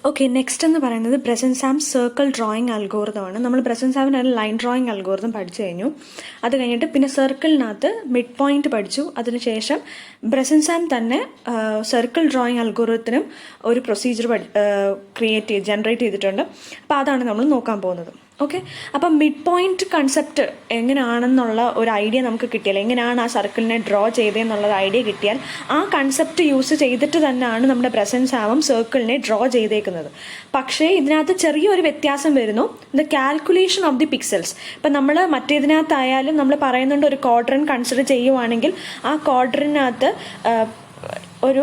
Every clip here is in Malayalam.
ഓക്കെ, നെക്സ്റ്റ് എന്ന് പറയുന്നത് ബ്രെസൻസാം സർക്കിൾ ഡ്രോയിങ് അൽഗോറിതമാണ്. നമ്മൾ ബ്രെസൻസാമിന് ഒരു ലൈൻ ഡ്രോയിങ് അൽഗോറിതം പഠിച്ചു കഴിഞ്ഞു. അത് കഴിഞ്ഞിട്ട് പിന്നെ സർക്കിളിനകത്ത് മിഡ് പോയിന്റ് പഠിച്ചു. അതിനുശേഷം ബ്രെസൻസാം തന്നെ സർക്കിൾ ഡ്രോയിങ് അൽഗോറിതത്തിനും ഒരു പ്രൊസീജിയർ ജനറേറ്റ് ചെയ്തിട്ടുണ്ട്. അപ്പോൾ അതാണ് നമ്മൾ നോക്കാൻ പോകുന്നത്. ഓക്കെ, അപ്പം മിഡ് പോയിന്റ് കൺസെപ്റ്റ് എങ്ങനെയാണെന്നുള്ള ഒരു ഐഡിയ നമുക്ക് കിട്ടിയാൽ, എങ്ങനെയാണ് ആ സർക്കിളിനെ ഡ്രോ ചെയ്തതെന്നുള്ളൊരു ഐഡിയ കിട്ടിയാൽ ആ കൺസെപ്റ്റ് യൂസ് ചെയ്തിട്ട് തന്നെയാണ് നമ്മുടെ ബ്രെസൻസാമും സർക്കിളിനെ ഡ്രോ ചെയ്തേക്കുന്നത്. പക്ഷേ ഇതിനകത്ത് ചെറിയൊരു വ്യത്യാസം വരുന്നു, the calculation of the pixels. ഇപ്പം നമ്മൾ മറ്റേതിനകത്തായാലും നമ്മൾ പറയുന്നുണ്ട് ഒരു ക്വാഡ്രൻ കൺസിഡർ ചെയ്യുവാണെങ്കിൽ ആ ക്വാഡ്രനകത്ത് ഒരു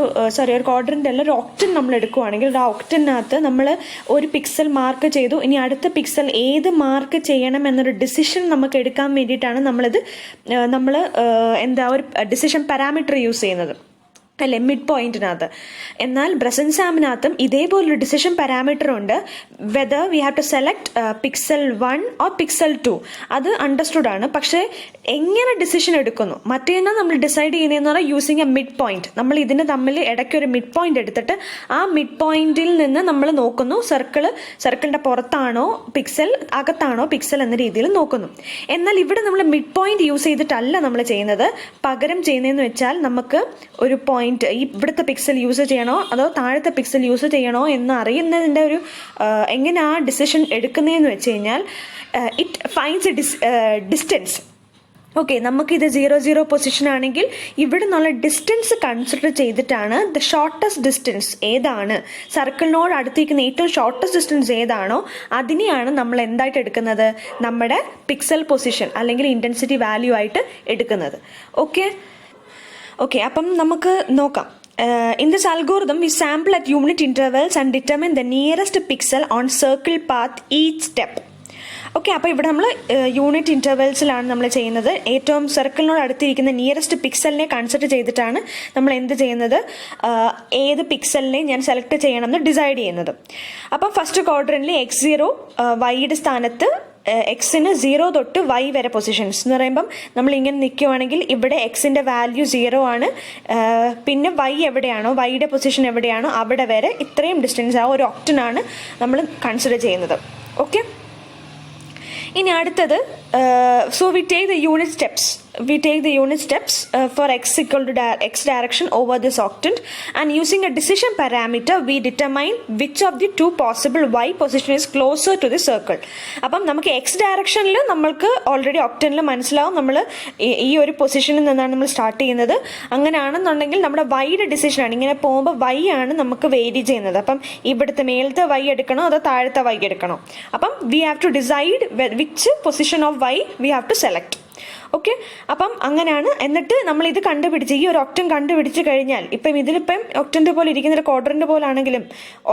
ക്വാഡ്രൻ്റ് അല്ല, ഒരു ഒക്ടൻ നമ്മൾ എടുക്കുവാണെങ്കിൽ ആ ഒക്ടനകത്ത് നമ്മൾ ഒരു പിക്സൽ മാർക്ക് ചെയ്തു, ഇനി അടുത്ത പിക്സൽ ഏത് മാർക്ക് ചെയ്യണം എന്നൊരു ഡിസിഷൻ നമുക്ക് എടുക്കാൻ വേണ്ടിയിട്ടാണ് നമ്മൾ ഒരു ഡിസിഷൻ പാരാമീറ്റർ യൂസ് ചെയ്യുന്നത് അല്ലേ, മിഡ് പോയിന്റിനകത്ത്. എന്നാൽ ബ്രെസൻസാമിനകത്തും ഇതേപോലൊരു ഡിസിഷൻ പാരാമീറ്റർ ഉണ്ട്, whether we have to select pixel 1 or pixel 2. അത് അണ്ടർസ്റ്റുഡ് ആണ്. പക്ഷേ എങ്ങനെ ഡിസിഷൻ എടുക്കുന്നു, മറ്റേന്നാ നമ്മൾ ഡിസൈഡ് ചെയ്യുന്നതെന്ന് പറഞ്ഞാൽ യൂസിങ് എ മിഡ് പോയിന്റ്. നമ്മൾ ഇതിന് തമ്മിൽ ഇടയ്ക്കൊരു മിഡ് പോയിന്റ് എടുത്തിട്ട് ആ മിഡ് പോയിന്റിൽ നിന്ന് നമ്മൾ നോക്കുന്നു സർക്കിളിന്റെ പുറത്താണോ പിക്സൽ, അകത്താണോ പിക്സൽ എന്ന രീതിയിൽ നോക്കുന്നു. എന്നാൽ ഇവിടെ നമ്മൾ മിഡ് പോയിന്റ് യൂസ് ചെയ്തിട്ടല്ല നമ്മൾ ചെയ്യുന്നത്. പകരം ചെയ്യുന്നതെന്ന് വെച്ചാൽ നമുക്ക് ഒരു പോയിന്റ്, ഇവിടുത്തെ പിക്സൽ യൂസ് ചെയ്യണോ അതോ താഴത്തെ പിക്സൽ യൂസ് ചെയ്യണോ എന്ന് അറിയുന്നതിൻ്റെ ഒരു എങ്ങനെ ആ ഡിസിഷൻ എടുക്കുന്നതെന്ന് വെച്ച് കഴിഞ്ഞാൽ ഇറ്റ് ഫൈൻഡ്സ് ഡിസ്റ്റൻസ്. ഓക്കെ, നമുക്കിത് 0 പൊസിഷൻ ആണെങ്കിൽ ഇവിടെ നിന്നുള്ള ഡിസ്റ്റൻസ് കൺസിഡർ ചെയ്തിട്ടാണ് ദ ഷോർട്ടസ്റ്റ് ഡിസ്റ്റൻസ് ഏതാണ്, സർക്കിളിനോട് അടുത്തിരിക്കുന്ന ഏറ്റവും ഷോർട്ടസ്റ്റ് ഡിസ്റ്റൻസ് ഏതാണോ അതിനെയാണ് നമ്മൾ എന്തായിട്ട് എടുക്കുന്നത്, നമ്മുടെ പിക്സൽ പൊസിഷൻ അല്ലെങ്കിൽ ഇൻറ്റൻസിറ്റി വാല്യൂ ആയിട്ട് എടുക്കുന്നത്. ഓക്കെ, അപ്പം നമുക്ക് നോക്കാം. In this algorithm, we sample at unit intervals and determine the nearest pixel on circle path each step. Okay, അപ്പോൾ ഇവിടെ നമ്മൾ യൂണിറ്റ് ഇൻ്റർവെൽസിലാണ് നമ്മൾ ചെയ്യുന്നത്. ഏറ്റവും സർക്കിളിനോട് അടുത്തിരിക്കുന്ന നിയറസ്റ്റ് പിക്സലിനെ കൺസിഡർ ചെയ്തിട്ടാണ് നമ്മൾ എന്ത് ചെയ്യുന്നത്, ഏത് പിക്സലിനെ ഞാൻ സെലക്ട് ചെയ്യണമെന്ന് ഡിസൈഡ് ചെയ്യുന്നത്. അപ്പം ഫസ്റ്റ് ക്വാഡ്രന്റിൽ x0 വൈയുടെ സ്ഥാനത്ത് എക്സിന് 0 തൊട്ട് y വരെ പൊസിഷൻസ് എന്ന് പറയുമ്പം നമ്മൾ ഇങ്ങനെ നിൽക്കുവാണെങ്കിൽ ഇവിടെ എക്സിൻ്റെ വാല്യൂ 0 ആണ്, പിന്നെ y എവിടെയാണോ, വൈയുടെ പൊസിഷൻ എവിടെയാണോ അവിടെ വരെ ഇത്രയും ഡിസ്റ്റൻസ് ആ ഒരു ഒക്ടനാണ് നമ്മൾ കൺസിഡർ ചെയ്യുന്നത്. ഓക്കെ, ഇനി അടുത്തത് so we take the unit steps for x equal to x direction over this octant, and using a decision parameter we determine which of the two possible y position is closer to the circle. അപ്പം നമുക്ക് x ഡയറക്ഷനിൽ നമ്മൾക്ക് ഓൾറെഡി ഒക്ടനിൽ മനസ്സിലാവും നമ്മൾ ഈ ഒരു പൊസിഷനിൽ നിന്നാണ് നമ്മൾ സ്റ്റാർട്ട് ചെയ്യുന്നത്. അങ്ങനെയാണെന്നുണ്ടെങ്കിൽ നമ്മുടെ വൈയുടെ ഡിസിഷനാണ്, ഇങ്ങനെ പോകുമ്പോൾ y ആണ് നമുക്ക് വേരി ചെയ്യുന്നത്. അപ്പം ഇവിടുത്തെ മേലത്തെ y എടുക്കണോ അതോ താഴത്തെ y എടുക്കണോ, അപ്പം we have to decide which position of y we have to select. Okay, അപ്പം അങ്ങനെയാണ്. എന്നിട്ട് നമ്മൾ ഇത് കണ്ടുപിടിച്ച് ഈ ഒരു ഒക്ടൻ കണ്ടുപിടിച്ച് കഴിഞ്ഞാൽ, ഇതിലിപ്പം ഒക്ടൻ്റെ പോലെ ഇരിക്കുന്ന ഒരു ക്വാഡ്രന്റ് പോലെ ആണെങ്കിലും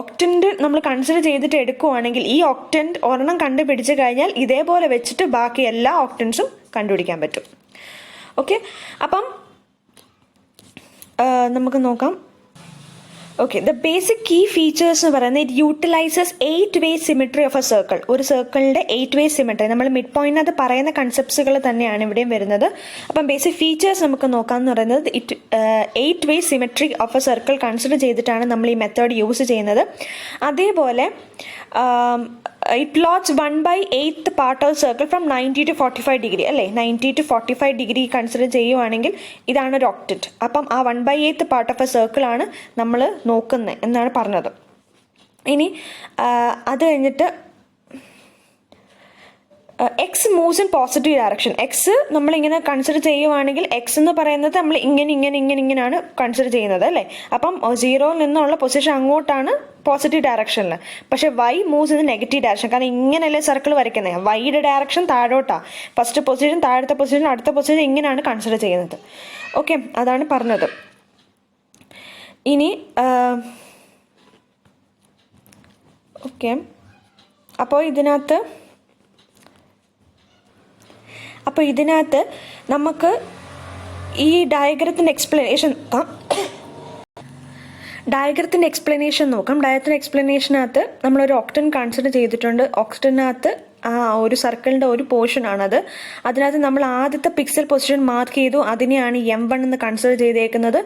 ഒക്ടന്റ് നമ്മൾ കൺസിഡർ ചെയ്തിട്ട് എടുക്കുവാണെങ്കിൽ ഈ ഒക്ടന്റ് ഒരെണ്ണം കണ്ടുപിടിച്ച് കഴിഞ്ഞാൽ ഇതേപോലെ വെച്ചിട്ട് ബാക്കി എല്ലാ ഒക്ടൻസും കണ്ടുപിടിക്കാൻ പറ്റും. ഓക്കെ, അപ്പം നമുക്ക് നോക്കാം. Okay, the basic key features എന്ന് പറയുന്നത് it utilises 8-way symmetry of a circle. ഒരു സർക്കിളിൻ്റെ 8-way സിമെട്രി നമ്മൾ മിഡ് പോയിന്റിനകത്ത് പറയുന്ന കൺസെപ്റ്റ്സുകൾ തന്നെയാണ് ഇവിടെയും വരുന്നത്. അപ്പം ബേസിക് ഫീച്ചേഴ്സ് നമുക്ക് നോക്കാമെന്ന് പറയുന്നത് 8-way symmetry of a circle consider ചെയ്തിട്ടാണ് നമ്മൾ ഈ മെത്തേഡ് യൂസ് ചെയ്യുന്നത്. അതേപോലെ it plots 1/8 part of circle from 90 to 45 degree അല്ലേ, 90 to 45 degree കൺസിഡർ ചെയ്യുവാണെങ്കിൽ ഇതാണ് ഒരു ഒക്ടന്റ്. അപ്പം ആ 1/8 part of a circle ആണ് നമ്മൾ നോക്കുന്നത് എന്നാണ് പറഞ്ഞത്. ഇനി അത് കഴിഞ്ഞിട്ട് X moves in positive direction. X നമ്മളിങ്ങനെ കൺസിഡർ ചെയ്യുവാണെങ്കിൽ എക്സ് എന്ന് പറയുന്നത് നമ്മൾ ഇങ്ങനെയാണ് കൺസിഡർ ചെയ്യുന്നത് അല്ലേ. അപ്പം 0 നിന്നുള്ള പൊസിഷൻ അങ്ങോട്ടാണ് പോസിറ്റീവ് ഡയറക്ഷനിൽ. പക്ഷെ y moves in negative direction, കാരണം ഇങ്ങനെയല്ലേ സർക്കിൾ വരയ്ക്കുന്നത്, വൈയുടെ ഡയറക്ഷൻ താഴോട്ടാണ്. ഫസ്റ്റ് പൊസിഷൻ, താഴത്തെ പൊസിഷൻ, അടുത്ത പൊസിഷൻ ഇങ്ങനെയാണ് കൺസിഡർ ചെയ്യുന്നത്. ഓക്കെ, അതാണ് പറഞ്ഞത്. ഇനി ഓക്കെ, അപ്പോൾ ഇതിനകത്ത് നമുക്ക് ഈ ഡയഗ്രത്തിൻ്റെ എക്സ്പ്ലനേഷൻ നോക്കാം. ഡയഗ്രത്തിൻ്റെ എക്സ്പ്ലനേഷനകത്ത് നമ്മളൊരു ഒക്ടൻ കൺസിഡർ ചെയ്തിട്ടുണ്ട്. ഒക്ടനകത്ത് ഒരു സർക്കിളിൻ്റെ ഒരു പോർഷൻ ആണത്. അതിനകത്ത് നമ്മൾ ആദ്യത്തെ പിക്സൽ പൊസിഷൻ മാർക്ക് ചെയ്തു, അതിനെയാണ് M1 എന്ന് കൺസിഡർ ചെയ്തേക്കുന്നത്.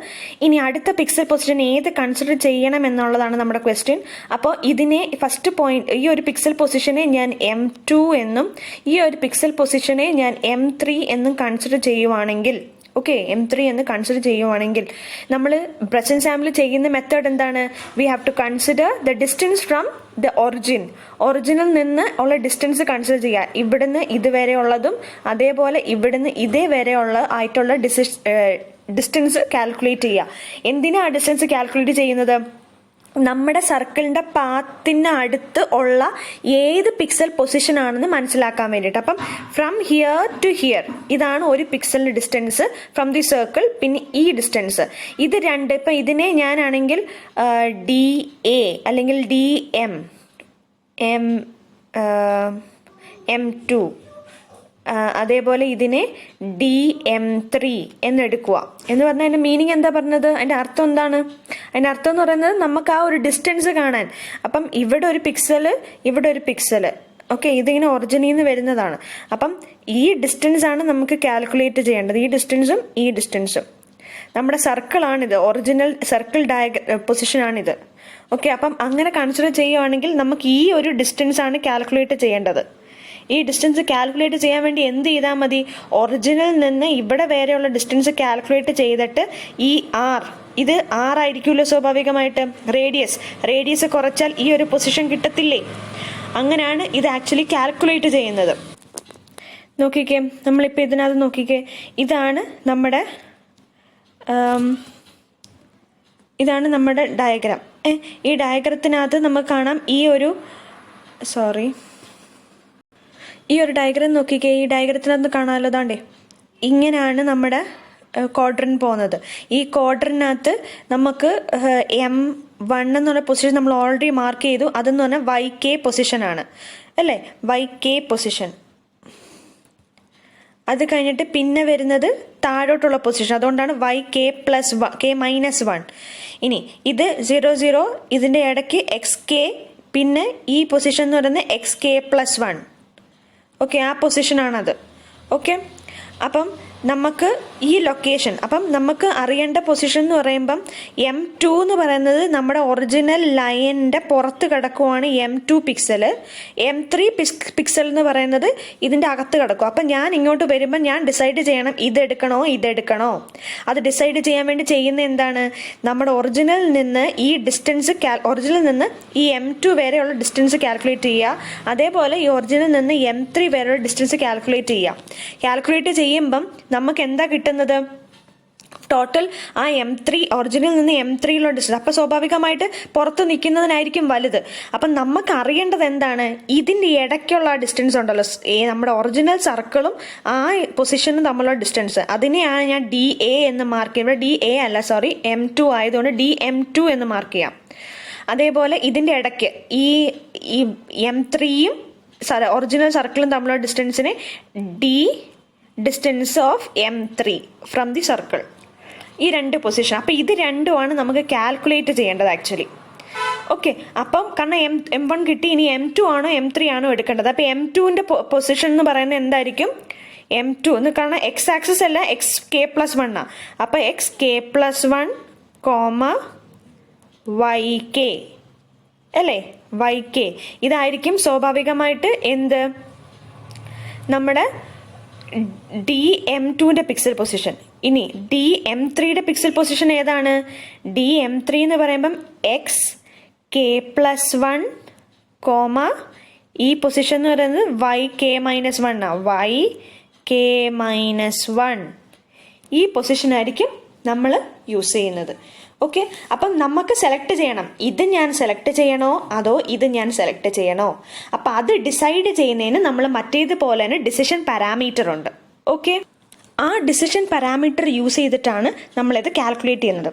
ഇനി അടുത്ത പിക്സൽ പൊസിഷൻ ഏത് കൺസിഡർ ചെയ്യണം എന്നുള്ളതാണ് നമ്മുടെ ക്വസ്റ്റ്യൻ. അപ്പോൾ ഇതിനെ ഫസ്റ്റ് പോയിന്റ്, ഈ ഒരു പിക്സൽ പൊസിഷനെ ഞാൻ M2 എന്നും ഈ ഒരു പിക്സൽ പൊസിഷനെ ഞാൻ M3 എന്നും കൺസിഡർ ചെയ്യുവാണെങ്കിൽ, M3 എന്ന് കൺസിഡർ ചെയ്യുവാണെങ്കിൽ നമ്മൾ പ്രസന്റ് സാമ്പിൾ ചെയ്യുന്ന മെത്തേഡ് എന്താണ്? We have to consider the distance from the ഒറിജിനിൽ നിന്ന് ഉള്ള ഡിസ്റ്റൻസ് കൺസിഡർ ചെയ്യുക. ഇവിടുന്ന് ഇതുവരെ ഉള്ളതും അതേപോലെ ഇവിടുന്ന് ഇതേ വരെ ആയിട്ടുള്ള ഡിസ്റ്റൻസ് കാൽക്കുലേറ്റ് ചെയ്യുക. എന്തിനാ ഡിസ്റ്റൻസ് കാൽക്കുലേറ്റ് ചെയ്യുന്നത്? നമ്മുടെ സർക്കിളിന്റെ പാത്തിന് അടുത്ത് ഉള്ള ഏത് പിക്സൽ പൊസിഷൻ ആണെന്ന് മനസ്സിലാക്കാൻ വേണ്ടിയിട്ട്. അപ്പം ഫ്രം ഹിയർ ടു ഹിയർ ഇതാണ് ഒരു പിക്സലിന്റെ ഡിസ്റ്റൻസ് ഫ്രം ദി സർക്കിൾ. പിന്നെ ഈ ഡിസ്റ്റൻസ് ഇത് രണ്ട്, ഇപ്പം ഇതിനെ ഞാനാണെങ്കിൽ DA അല്ലെങ്കിൽ DM M2 അതേപോലെ ഇതിനെ DM3 എന്നെടുക്കുക എന്ന് പറഞ്ഞാൽ അതിന്റെ മീനിങ് എന്താ പറഞ്ഞത്? അതിന്റെ അർത്ഥം എന്താണ്? അതിന്റെ അർത്ഥം എന്ന് പറയുന്നത് നമുക്ക് ആ ഒരു ഡിസ്റ്റൻസ് കാണാൻ. അപ്പം ഇവിടെ ഒരു പിക്സല്, ഇവിടെ ഒരു പിക്സല്, ഇതിങ്ങനെ ഒറിജിനിൽ നിന്ന് വരുന്നതാണ്. അപ്പം ഈ ഡിസ്റ്റൻസ് ആണ് നമുക്ക് കാൽക്കുലേറ്റ് ചെയ്യേണ്ടത്. ഈ ഡിസ്റ്റൻസും ഈ ഡിസ്റ്റൻസും നമ്മുടെ സർക്കിളാണിത്, ഒറിജിനൽ സർക്കിൾ പൊസിഷൻ ആണിത്. അപ്പം അങ്ങനെ കൺസിഡർ ചെയ്യുവാണെങ്കിൽ നമുക്ക് ഈ ഒരു ഡിസ്റ്റൻസ് ആണ് കാൽക്കുലേറ്റ് ചെയ്യേണ്ടത്. ഈ ഡിസ്റ്റൻസ് കാൽക്കുലേറ്റ് ചെയ്യാൻ വേണ്ടി എന്ത് ചെയ്താൽ മതി? ഒറിജിനിൽ നിന്ന് ഇവിടെ വരെയുള്ള ഡിസ്റ്റൻസ് കാൽക്കുലേറ്റ് ചെയ്തിട്ട് ഈ ഇത് R ആയിരിക്കുമല്ലോ സ്വാഭാവികമായിട്ട്. റേഡിയസ് കുറച്ചാൽ ഈ ഒരു പൊസിഷൻ കിട്ടത്തില്ലേ? അങ്ങനെയാണ് ഇത് ആക്ച്വലി കാൽക്കുലേറ്റ് ചെയ്യുന്നത്. നോക്കിക്കേ, നമ്മളിപ്പോൾ ഇതിനകത്ത് നോക്കിക്കേ, ഇതാണ് നമ്മുടെ ഡയഗ്രാം. ഈ ഡയഗ്രത്തിനകത്ത് നമുക്ക് കാണാം ഈ ഒരു ഡയഗ്രം നോക്കിക്കേ. ഈ ഡയഗ്രത്തിനകത്ത് കാണാമല്ലോ, ദാണ്ടേ ഇങ്ങനെയാണ് നമ്മുടെ ക്വാഡ്രൻ പോകുന്നത്. ഈ ക്വാഡ്രനകത്ത് നമുക്ക് M1 എന്നുള്ള പൊസിഷൻ നമ്മൾ ഓൾറെഡി മാർക്ക് ചെയ്തു. അതെന്ന് പറഞ്ഞാൽ YK പൊസിഷൻ ആണ് അല്ലേ? YK position. അത് കഴിഞ്ഞിട്ട് പിന്നെ വരുന്നത് താഴോട്ടുള്ള പൊസിഷൻ, അതുകൊണ്ടാണ് YK+K-1. ഇനി ഇത് 0 0, ഇതിൻ്റെ ഇടയ്ക്ക് XK, പിന്നെ ഈ പൊസിഷൻ എന്ന് പറയുന്നത് XK+1. ആ പൊസിഷനാണത്. അപ്പം നമുക്ക് ഈ ലൊക്കേഷൻ, അപ്പം നമുക്ക് അറിയേണ്ട പൊസിഷൻ എന്ന് പറയുമ്പം M2 എന്ന് പറയുന്നത് നമ്മുടെ ഒറിജിനൽ ലൈനിൻ്റെ പുറത്ത് കിടക്കുവാണ് M2 പിക്സല്. M3 പിക്സൽ എന്ന് പറയുന്നത് ഇതിൻ്റെ അകത്ത് കിടക്കും. അപ്പം ഞാൻ ഇങ്ങോട്ട് വരുമ്പം ഞാൻ ഡിസൈഡ് ചെയ്യണം ഇതെടുക്കണോ. അത് ഡിസൈഡ് ചെയ്യാൻ വേണ്ടി ചെയ്യുന്ന എന്താണ്? നമ്മുടെ ഒറിജിനൽ നിന്ന് ഈ ഡിസ്റ്റൻസ് ഒറിജിനിൽ നിന്ന് ഈ M2 വരെയുള്ള ഡിസ്റ്റൻസ് കാൽക്കുലേറ്റ് ചെയ്യുക. അതേപോലെ ഈ ഒറിജിനിൽ നിന്ന് M3 വരെയുള്ള ഡിസ്റ്റൻസ് കാൽക്കുലേറ്റ് ചെയ്യുമ്പം നമുക്ക് എന്താ കിട്ടുന്നത്? ടോട്ടൽ ആ ഒറിജിനിൽ നിന്ന് M3യിലുള്ള ഡിസ്റ്റൻസ്. അപ്പൊ സ്വാഭാവികമായിട്ട് പുറത്ത് നിൽക്കുന്നതിനായിരിക്കും വലുത്. അപ്പം നമുക്ക് അറിയേണ്ടത് എന്താണ്? ഇതിന്റെ ഇടയ്ക്കുള്ള ഡിസ്റ്റൻസ് ഉണ്ടല്ലോ, നമ്മുടെ ഒറിജിനൽ സർക്കിളും ആ പൊസിഷനും തമ്മിലുള്ള ഡിസ്റ്റൻസ്, അതിനെയാണ് ഞാൻ DA എന്ന് മാർക്ക് ചെയ്യുക. ഇവിടെ DA അല്ല, M2 ആയതുകൊണ്ട് DM2 എന്ന് മാർക്ക് ചെയ്യാം. അതേപോലെ ഇതിന്റെ ഇടയ്ക്ക് ഈ M3യും ഒറിജിനൽ സർക്കിളും തമ്മിലുള്ള ഡിസ്റ്റൻസിനെ distance of M3 from the circle. ഈ രണ്ട് പൊസിഷൻ. അപ്പം ഇത് രണ്ടുമാണ് നമുക്ക് കാൽക്കുലേറ്റ് ചെയ്യേണ്ടത് ആക്ച്വലി. അപ്പം കാരണം M1 കിട്ടി, ഇനി M2 ആണോ M3 ആണോ എടുക്കേണ്ടത്? അപ്പം M2ന്റെ പൊസിഷൻ എന്ന് പറയുന്നത് എന്തായിരിക്കും? M2 എന്ന് കാരണം X ആക്സിസ് അല്ല, XK+1 ആ. അപ്പം XK+1, YK അല്ലേ? YK ഇതായിരിക്കും സ്വാഭാവികമായിട്ട് എന്ത്? നമ്മുടെ DM2ന്റെ പിക്സൽ പൊസിഷൻ. ഇനി DM3യുടെ പിക്സൽ പൊസിഷൻ ഏതാണ്? DM3 എന്ന് പറയുമ്പം XK+1, ഈ പൊസിഷൻ എന്ന് പറയുന്നത് YK-1 ആ. YK-1 ഈ പൊസിഷൻ ആയിരിക്കും നമ്മൾ യൂസ് ചെയ്യുന്നത്. അപ്പം നമുക്ക് സെലക്ട് ചെയ്യണം, ഇത് ഞാൻ സെലക്ട് ചെയ്യണോ അതോ ഇത് ഞാൻ സെലക്ട് ചെയ്യണോ. അപ്പം അത് ഡിസൈഡ് ചെയ്യുന്നതിന് നമ്മൾ മറ്റേതുപോലെ തന്നെ ഡിസിഷൻ പാരാമീറ്റർ ഉണ്ട്. ആ ഡിസിഷൻ പാരാമീറ്റർ യൂസ് ചെയ്തിട്ടാണ് നമ്മളിത് കാൽക്കുലേറ്റ് ചെയ്യുന്നത്.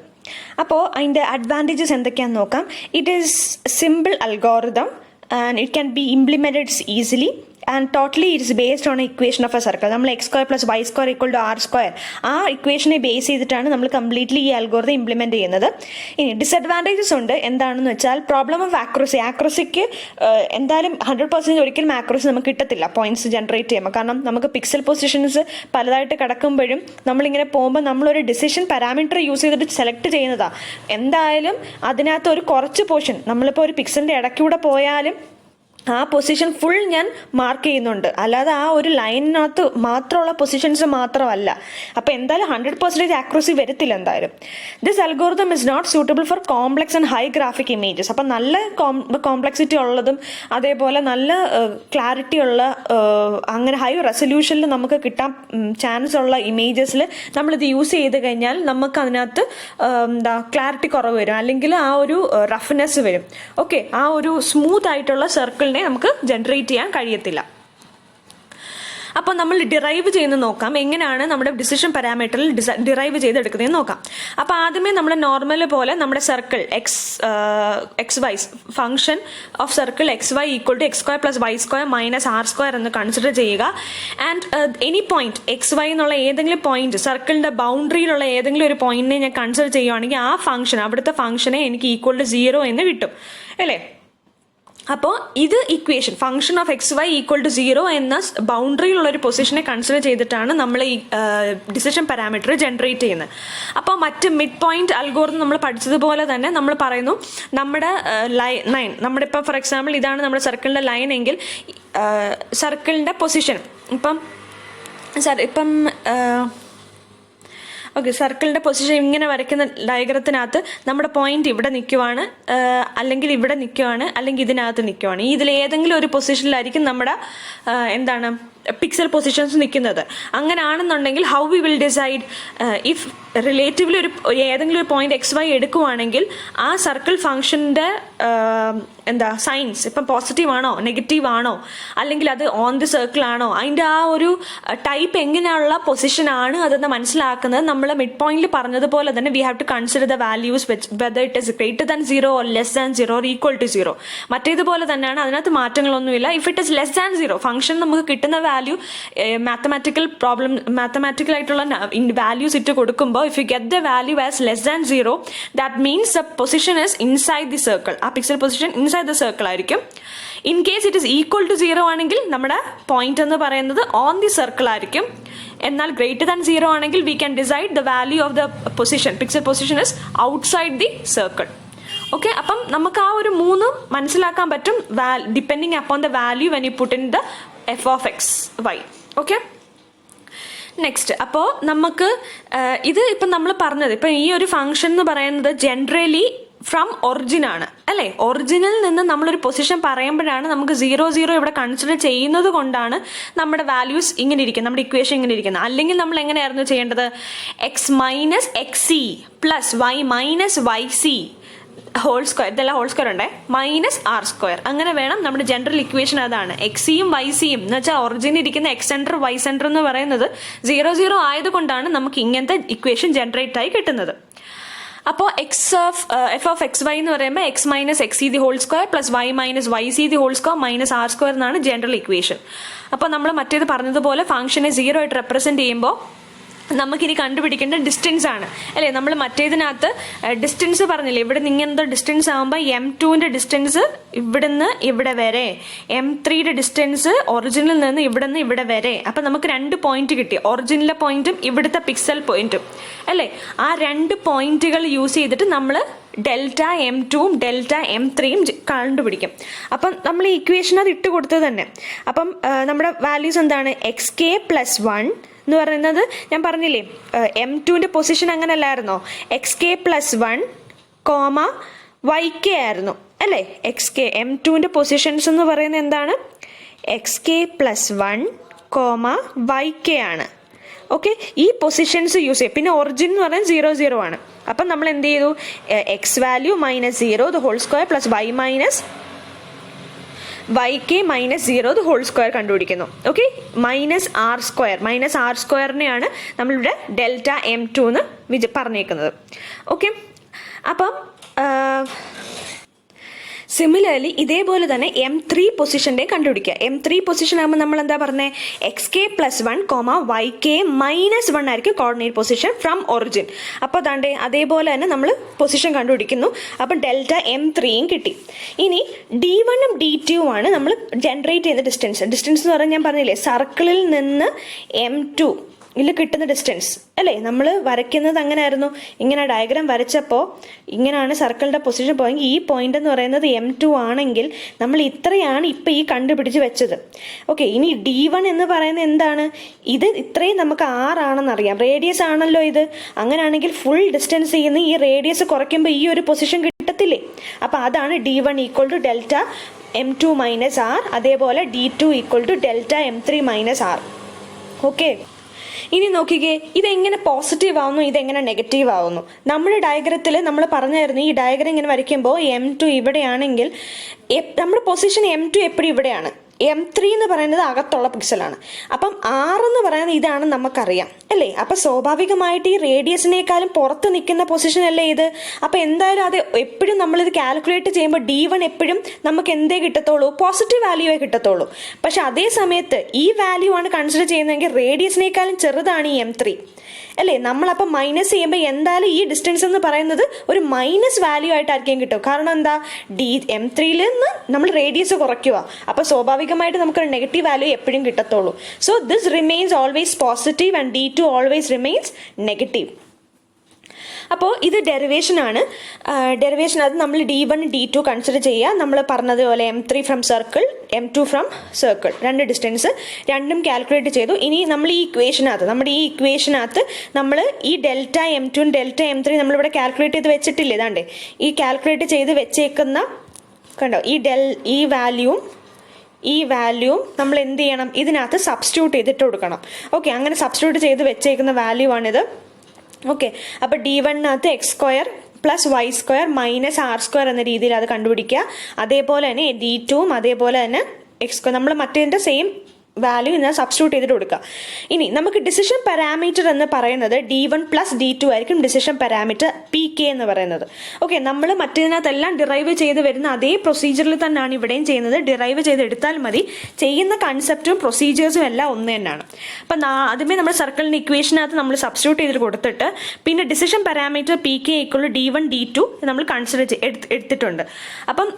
അപ്പോൾ അതിൻ്റെ അഡ്വാൻറ്റേജസ് എന്തൊക്കെയാണെന്ന് നോക്കാം. It is simple algorithm and it can be implemented easily and totally it's based on equation of a circle. നമ്മൾ x² + y² = r², ആ ഇക്വേഷനെ ബേസ് ചെയ്തിട്ടാണ് നമ്മൾ കംപ്ലീറ്റ്ലി ഈ അൽഗോരിതം ഇംപ്ലിമെന്റ് ചെയ്യുന്നത്. ഇനി ഡിസഡ്വാൻറ്റേജസ് ഉണ്ട്. എന്താണെന്ന് വെച്ചാൽ പ്രോബ്ലം ഓഫ് ആക്യുറസിക്ക് എന്തായാലും 100% ഒരിക്കലും ആക്യുറസി നമുക്ക് കിട്ടത്തില്ല പോയിന്റ്സ് ജനറേറ്റ് ചെയ്യുമ്പോൾ. കാരണം നമുക്ക് പിക്സൽ പൊസിഷൻസ് പലതായിട്ട് കിടക്കുമ്പോഴും നമ്മളിങ്ങനെ പോകുമ്പോൾ നമ്മളൊരു ഡിസിഷൻ പാരാമീറ്റർ യൂസ് ചെയ്തിട്ട് സെലക്ട് ചെയ്യുന്നതാണ്. എന്തായാലും അതിനകത്ത് ഒരു കുറച്ച് പോർഷൻ, നമ്മളിപ്പോൾ ഒരു പിക്സലിൻ്റെ ഇടയ്ക്കൂടെ പോയാലും ആ പൊസിഷൻ ഫുൾ ഞാൻ മാർക്ക് ചെയ്യുന്നുണ്ട്, അല്ലാതെ ആ ഒരു ലൈനിനകത്ത് മാത്രമുള്ള പൊസിഷൻസ് മാത്രമല്ല. അപ്പോൾ എന്തായാലും 100% ആക്യുറസി വരത്തില്ല എന്തായാലും. This algorithm is not suitable for complex and high graphic images. അപ്പം നല്ല കോംപ്ലക്സിറ്റി ഉള്ളതും അതേപോലെ നല്ല ക്ലാരിറ്റി ഉള്ള അങ്ങനെ ഹൈ റെസൊല്യൂഷനിൽ നമുക്ക് കിട്ടാൻ ചാൻസ് ഉള്ള ഇമേജസിൽ നമ്മളിത് യൂസ് ചെയ്ത് കഴിഞ്ഞാൽ നമുക്ക് അതിനകത്ത് ക്ലാരിറ്റി കുറവ് വരും, അല്ലെങ്കിൽ ആ ഒരു റഫ്നെസ് വരും. ഓക്കെ, ആ ഒരു സ്മൂത്ത് ആയിട്ടുള്ള സർക്കിൾ നമുക്ക് ജനറേറ്റ് ചെയ്യാൻ കഴിയത്തില്ല. അപ്പോൾ നമ്മൾ ഡിറൈവ് ചെയ്യുന്നത് നോക്കാം, എങ്ങനെയാണ് നമ്മുടെ ഡിസിഷൻ പാരാമീറ്ററിൽ ഡിറൈവ് ചെയ്തെടുക്കുന്നതെന്ന് നോക്കാം. അപ്പോൾ ആദ്യമേ നമ്മുടെ നോർമൽ പോലെ നമ്മുടെ circle XY function of circle XY = x² + y² - r² എന്ന് കൺസിഡർ ചെയ്യുക. ആൻഡ് എനി പോയിന്റ് XY എന്നുള്ള ഏതെങ്കിലും പോയിന്റ് സർക്കിളിന്റെ ബൗണ്ടറിയിലുള്ള ഏതെങ്കിലും ഒരു പോയിന്റിനെ ഞാൻ കൺസിഡർ ചെയ്യുകയാണെങ്കിൽ ആ ഫംഗ്ഷൻ, അവിടുത്തെ ഫംഗ്ഷനെ എനിക്ക് = 0 എന്ന് കിട്ടും അല്ലേ. അപ്പോൾ ഇത് ഇക്വേഷൻ ഫംഗ്ഷൻ ഓഫ് XY = 0 എന്ന ബൗണ്ടറിയിലുള്ള ഒരു പൊസിഷനെ കൺസിഡർ ചെയ്തിട്ടാണ് നമ്മൾ ഈ ഡിസിഷൻ പാരാമീറ്റർ ജനറേറ്റ് ചെയ്യുന്നത്. അപ്പോൾ മറ്റ് മിഡ് പോയിന്റ് അൽഗോറിതം നമ്മൾ പഠിച്ചതുപോലെ തന്നെ നമ്മൾ പറയുന്നു നമ്മുടെ ലൈൻ, നമ്മുടെ ഇപ്പം ഫോർ എക്സാമ്പിൾ ഇതാണ് നമ്മുടെ സർക്കിളിൻ്റെ ലൈൻ എങ്കിൽ സർക്കിളിൻ്റെ പൊസിഷൻ ഇപ്പം ഓക്കെ, സർക്കിളിൻ്റെ പൊസിഷൻ ഇങ്ങനെ വരയ്ക്കുന്ന ഡയഗ്രത്തിനകത്ത് നമ്മുടെ പോയിന്റ് ഇവിടെ നിൽക്കുവാണ്, അല്ലെങ്കിൽ ഇവിടെ നിൽക്കുവാണ്, അല്ലെങ്കിൽ ഇതിനകത്ത് നിൽക്കുവാണ്. ഇതിലേതെങ്കിലും ഒരു പൊസിഷനിലായിരിക്കും നമ്മുടെ പിക്സൽ പൊസിഷൻസ് നിൽക്കുന്നത്. അങ്ങനെയാണെന്നുണ്ടെങ്കിൽ how we will decide if relatively ഏതെങ്കിലും ഒരു പോയിന്റ് XY എടുക്കുവാണെങ്കിൽ ആ സർക്കിൾ ഫംഗ്ഷൻ്റെ സൈൻസ് ഇപ്പം പോസിറ്റീവ് ആണോ നെഗറ്റീവ് ആണോ, അല്ലെങ്കിൽ അത് ഓൺ ദി സർക്കിൾ ആണോ, അതിൻ്റെ ആ ഒരു ടൈപ്പ് എങ്ങനെയുള്ള പൊസിഷനാണ് അതെന്ന് മനസ്സിലാക്കുന്നത് നമ്മൾ മിഡ് പോയിന്റിൽ പറഞ്ഞതുപോലെ തന്നെ we have to consider the values whether it is >0 or <0 or = 0. മറ്റേതുപോലെ തന്നെയാണ്, അതിനകത്ത് മാറ്റങ്ങളൊന്നുമില്ല. ഇഫ് ഇറ്റ് ഇസ് <0 ഫംഗ്ഷൻ നമുക്ക് കിട്ടുന്ന വാല്യൂ മാത്തമാറ്റിക്കൽ ആയിട്ടുള്ള വാല്യൂസ് ഇട്ട് കൊടുക്കുമ്പോൾ if you get the value as <0, that means the position is inside the circle. ആ pixel position inside the circle ആയിരിക്കും. ഇൻ കേസ് ഇറ്റ് ഇസ് =0 ആണെങ്കിൽ നമ്മുടെ പോയിന്റ് എന്ന് പറയുന്നത് ഓൺ ദി സർക്കിൾ ആയിരിക്കും. എന്നാൽ >0 ആണെങ്കിൽ we can decide the value of the position, pixel position is outside the circle. Okay, അപ്പം നമുക്ക് ആ ഒരു മൂന്നും മനസ്സിലാക്കാൻ പറ്റും depending upon the value when you put in the f(x,y). Okay, next. അപ്പോൾ നമുക്ക് ഇത് ഇപ്പം നമ്മൾ പറഞ്ഞത് ഇപ്പം ഈ ഒരു ഫംഗ്ഷൻ എന്ന് പറയുന്നത് ജനറലി ഫ്രം ഒറിജിൻ ആണ് അല്ലേ. ഒറിജിനിൽ നിന്ന് നമ്മളൊരു പൊസിഷൻ പറയുമ്പോഴാണ് നമുക്ക് 0 ഇവിടെ കൺസിഡർ ചെയ്യുന്നത് കൊണ്ടാണ് നമ്മുടെ വാല്യൂസ് ഇങ്ങനെ ഇരിക്കുന്നത്, നമ്മുടെ ഇക്വേഷൻ ഇങ്ങനെ ഇരിക്കുന്നത്. അല്ലെങ്കിൽ നമ്മൾ എങ്ങനെയായിരുന്നു ചെയ്യേണ്ടത്? x - xc + y - yc (² ഇതെല്ലാം (² ഉണ്ടേ) -r². അങ്ങനെ വേണം നമ്മുടെ ജനറൽ ഇക്വേഷൻ. അതാണ് എക്സിയും വൈസിയും എന്ന് വെച്ചാൽ ഒറിജിൻ ഇരിക്കുന്ന x സെന്റർ y സെന്റർ എന്ന് പറയുന്നത് 0 ആയതുകൊണ്ടാണ് നമുക്ക് ഇങ്ങനത്തെ ഇക്വേഷൻ ജനറേറ്റ് ആയി കിട്ടുന്നത്. അപ്പോൾ f(x,y) എന്ന് പറയുമ്പോൾ x - xc (² + y - yc (² - r² എന്നാണ് ജനറൽ ഇക്വേഷൻ. അപ്പോൾ നമ്മൾ മറ്റേത് പറഞ്ഞതുപോലെ ഫംഗ്ഷനെ 0 ആയിട്ട് റെപ്രസെന്റ് ചെയ്യുമ്പോൾ നമുക്കിനി കണ്ടുപിടിക്കേണ്ട ഡിസ്റ്റൻസ് ആണ് അല്ലേ. നമ്മൾ മറ്റേതിനകത്ത് ഡിസ്റ്റൻസ് പറഞ്ഞില്ലേ, ഇവിടെ ഇങ്ങനത്തെ ഡിസ്റ്റൻസ് ആകുമ്പോൾ m2ന്റെ ഡിസ്റ്റൻസ് ഇവിടുന്ന് ഇവിടെ വരെ, m3യുടെ ഡിസ്റ്റൻസ് ഒറിജിനിൽ നിന്ന് ഇവിടെ വരെ. അപ്പം നമുക്ക് 2 പോയിന്റ് കിട്ടി, ഒറിജിനിലെ പോയിന്റും ഇവിടുത്തെ പിക്സൽ പോയിന്റും അല്ലേ. ആ 2 പോയിന്റുകൾ യൂസ് ചെയ്തിട്ട് നമ്മൾ ∆m2ഉം ∆m3യും കണ്ടുപിടിക്കും. അപ്പം നമ്മൾ ഈ ഇക്വേഷൻ അത് ഇട്ട് കൊടുത്തത് തന്നെ. അപ്പം നമ്മുടെ വാല്യൂസ് എന്താണ്? xk + 1 എന്ന് പറയുന്നത് ഞാൻ പറഞ്ഞില്ലേ m2ന്റെ പൊസിഷൻ അങ്ങനെ അല്ലായിരുന്നോ, xk + 1, yk ആയിരുന്നു അല്ലേ. m2ന്റെ പൊസിഷൻസ് എന്ന് പറയുന്നത് എന്താണ്? xk + 1, yk ആണ്. ഓക്കെ, ഈ പൊസിഷൻസ് യൂസ് ചെയ്യും. പിന്നെ ഒറിജിൻ എന്ന് പറയുന്നത് 0 ആണ്. അപ്പം നമ്മൾ എന്ത് ചെയ്തു? x വാല്യൂ -0 (² + y - yk -0 (² കണ്ടുപിടിക്കുന്നു. Okay, -r². -r²നെയാണ് നമ്മളിവിടെ ∆m2 എന്ന് പറഞ്ഞേക്കുന്നത്. ഓക്കെ, അപ്പം സിമിലർലി ഇതേപോലെ തന്നെ M3 പൊസിഷൻ്റെ കണ്ടുപിടിക്കുക. M3 പൊസിഷൻ ആകുമ്പോൾ നമ്മൾ എന്താ പറഞ്ഞത്, xk+1, yk-1 ആയിരിക്കും കോർഡിനേറ്റ് പൊസിഷൻ ഫ്രം ഒറിജിൻ. അപ്പോൾ അതാണ്ട് അതേപോലെ തന്നെ നമ്മൾ പൊസിഷൻ കണ്ടുപിടിക്കുന്നു. അപ്പം ഡെൽറ്റ M3യും കിട്ടി. ഇനി D1ഉം D2ഉം ആണ് നമ്മൾ ജനറേറ്റ് ചെയ്യുന്ന ഡിസ്റ്റൻസ്. ഡിസ്റ്റൻസ് എന്ന് പറഞ്ഞാൽ ഞാൻ പറഞ്ഞില്ലേ, സർക്കിളിൽ നിന്ന് M2 ഇതിൽ കിട്ടുന്ന ഡിസ്റ്റൻസ് അല്ലേ. നമ്മൾ വരയ്ക്കുന്നത് അങ്ങനെയായിരുന്നു. ഇങ്ങനെ ഡയഗ്രാം വരച്ചപ്പോൾ ഇങ്ങനെയാണ് സർക്കിളിൻ്റെ പൊസിഷൻ പോയെങ്കിൽ ഈ പോയിന്റ് എന്ന് പറയുന്നത് M2 ആണെങ്കിൽ നമ്മൾ ഇത്രയാണ് ഇപ്പം ഈ കണ്ടുപിടിച്ച് വെച്ചത്. ഓക്കെ, ഇനി D1 എന്ന് പറയുന്നത് എന്താണ്, ഇത് ഇത്രയും നമുക്ക് 6 ആണെന്നറിയാം, റേഡിയസ് ആണല്ലോ ഇത്. അങ്ങനെയാണെങ്കിൽ ഫുൾ ഡിസ്റ്റൻസ് ചെയ്യുന്ന ഈ റേഡിയസ് കുറയ്ക്കുമ്പോൾ ഈ ഒരു പൊസിഷൻ കിട്ടത്തില്ലേ. അപ്പം അതാണ് D1 = ഡെൽറ്റ M2 - R. അതേപോലെ D2 = delta M3 - R. Okay, ഇനി നോക്കിക്കേ, ഇതെങ്ങനെ പോസിറ്റീവ് ആവുന്നു, ഇതെങ്ങനെ നെഗറ്റീവ് ആവുന്നു. നമ്മുടെ ഡയഗ്രത്തിൽ നമ്മൾ പറഞ്ഞായിരുന്നു, ഈ ഡയഗ്രം ഇങ്ങനെ വരയ്ക്കുമ്പോൾ M2 ഇവിടെയാണെങ്കിൽ നമ്മുടെ പൊസിഷൻ M2 എപ്പോഴും ഇവിടെയാണ്. M3 എന്ന് പറയുന്നത് അകത്തുള്ള പിക്സലാണ്. അപ്പം 6 എന്ന് പറയുന്നത് ഇതാണ് നമുക്കറിയാം അല്ലേ. അപ്പം സ്വാഭാവികമായിട്ട് ഈ റേഡിയസിനേക്കാളും പുറത്ത് നിൽക്കുന്ന പൊസിഷൻ അല്ലേ ഇത്. അപ്പം എന്തായാലും അത് എപ്പോഴും നമ്മളിത് കാൽക്കുലേറ്റ് ചെയ്യുമ്പോൾ D1 എപ്പോഴും നമുക്ക് എന്തേ കിട്ടത്തുള്ളൂ, പോസിറ്റീവ് വാല്യൂവേ കിട്ടത്തുള്ളൂ. പക്ഷെ അതേ സമയത്ത് ഈ വാല്യൂ ആണ് കൺസിഡർ ചെയ്യുന്നതെങ്കിൽ റേഡിയസിനേക്കാളും ചെറുതാണ് ഈ M3 അല്ലേ. നമ്മളപ്പോൾ മൈനസ് ചെയ്യുമ്പോൾ എന്തായാലും ഈ ഡിസ്റ്റൻസ് എന്ന് പറയുന്നത് ഒരു മൈനസ് വാല്യൂ ആയിട്ടായിരിക്കും കിട്ടും. കാരണം എന്താ, M3യിൽ നിന്ന് നമ്മൾ റേഡിയസ് കുറയ്ക്കുക. അപ്പോൾ സ്വാഭാവികമായിട്ട് നമുക്കൊരു നെഗറ്റീവ് വാല്യൂ എപ്പോഴും കിട്ടത്തുള്ളൂ. So this remains always positive and D2 always remains negative. അപ്പോൾ ഇത് ഡെറിവേഷൻ ആണ്. ഡെറിവേഷൻ അത് നമ്മൾ D1 D2 കൺസിഡർ ചെയ്യുക. നമ്മൾ പറഞ്ഞതുപോലെ M3 from circle, M2 from circle, രണ്ട് ഡിസ്റ്റൻസ് രണ്ടും കാൽക്കുലേറ്റ് ചെയ്തു. ഇനി നമ്മൾ ഈ ഇക്വേഷനകത്ത് നമ്മൾ ഈ ഡെൽറ്റ M2 ഡെൽറ്റ M3 നമ്മളിവിടെ കാൽക്കുലേറ്റ് ചെയ്ത് വെച്ചിട്ടില്ലേ. ഇതാണ്ടേ ഈ കാൽക്കുലേറ്റ് ചെയ്ത് വെച്ചേക്കുന്ന കണ്ടോ, ഈ വാല്യൂവും നമ്മൾ എന്ത് ചെയ്യണം, ഇതിനകത്ത് സബ്സ്റ്റിറ്റ്യൂട്ട് ചെയ്തിട്ട് കൊടുക്കണം. ഓക്കെ, അങ്ങനെ സബ്സ്റ്റിറ്റ്യൂട്ട് ചെയ്ത് വെച്ചേക്കുന്ന വാല്യൂ ആണിത്. ഓക്കെ, അപ്പോൾ D1-നകത്ത് x² + y² - R² എന്ന രീതിയിൽ അത് കണ്ടുപിടിക്കുക. അതേപോലെ തന്നെ D2ഉം അതേപോലെ തന്നെ x², നമ്മൾ മറ്റേതിൻ്റെ സെയിം വാല്യൂ ഇന്ന് സബ്സ്റ്റിറ്റ്യൂട്ട് ചെയ്തിട്ട് കൊടുക്കുക. ഇനി നമുക്ക് ഡിസിഷൻ പാരാമീറ്റർ എന്ന് പറയുന്നത് D1 + D2 ആയിരിക്കും ഡിസിഷൻ പാരാമീറ്റർ PK എന്ന് പറയുന്നത്. ഓക്കെ, നമ്മൾ മറ്റേതിനകത്തെല്ലാം ഡിറൈവ് ചെയ്ത് വരുന്ന അതേ പ്രൊസീജിയറിൽ തന്നെയാണ് ഇവിടെയും ചെയ്യുന്നത്. ഡിറൈവ് ചെയ്ത് എടുത്താൽ മതി, ചെയ്യുന്ന കൺസെപ്റ്റും പ്രൊസീജിയേഴ്സും എല്ലാം ഒന്ന് തന്നെയാണ്. അപ്പം ആദ്യമേ നമ്മൾ സർക്കിളിൻ്റെ ഇക്വേഷനകത്ത് നമ്മൾ സബ്സ്റ്റിറ്റ്യൂട്ട് ചെയ്ത് കൊടുത്തിട്ട് പിന്നെ decision parameter PK = D1 D2 നമ്മൾ കൺസിഡർ എടുത്തിട്ടുണ്ട്. അപ്പം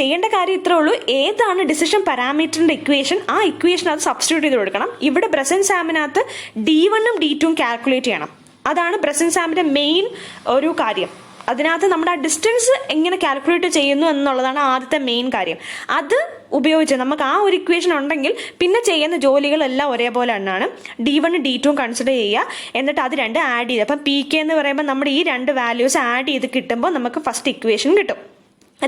ചെയ്യേണ്ട കാര്യം ഇത്രേ ഉള്ളൂ, ഏതാണ് ഡിസിഷൻ പാരാമീറ്ററിൻ്റെ ഇക്വേഷൻ, ആ ഇക്വേഷൻ അത് സബ്സ്റ്റിറ്റ്യൂട്ട് ചെയ്ത് കൊടുക്കണം. ഇവിടെ ബ്രസൻ സാമിനകത്ത് D1ഉം D2ഉം കാൽക്കുലേറ്റ് ചെയ്യണം. അതാണ് ബ്രസൻ സാമിൻ്റെ മെയിൻ ഒരു കാര്യം. അതിനകത്ത് നമ്മുടെ ആ ഡിസ്റ്റൻസ് എങ്ങനെ കാൽക്കുലേറ്റ് ചെയ്യുന്നു എന്നുള്ളതാണ് ആദ്യത്തെ മെയിൻ കാര്യം. അത് ഉപയോഗിച്ച് നമുക്ക് ആ ഒരു ഇക്വേഷൻ ഉണ്ടെങ്കിൽ പിന്നെ ചെയ്യുന്ന ജോലികളെല്ലാം ഒരേപോലെ തന്നെയാണ്. D1 D2 കൺസിഡർ ചെയ്യുക, എന്നിട്ട് അത് രണ്ട് ആഡ് ചെയ്ത്, അപ്പം PK എന്ന് പറയുമ്പോൾ നമ്മുടെ ഈ രണ്ട് വാല്യൂസ് ആഡ് ചെയ്ത് കിട്ടുമ്പോൾ നമുക്ക് ഫസ്റ്റ് ഇക്വേഷൻ കിട്ടും.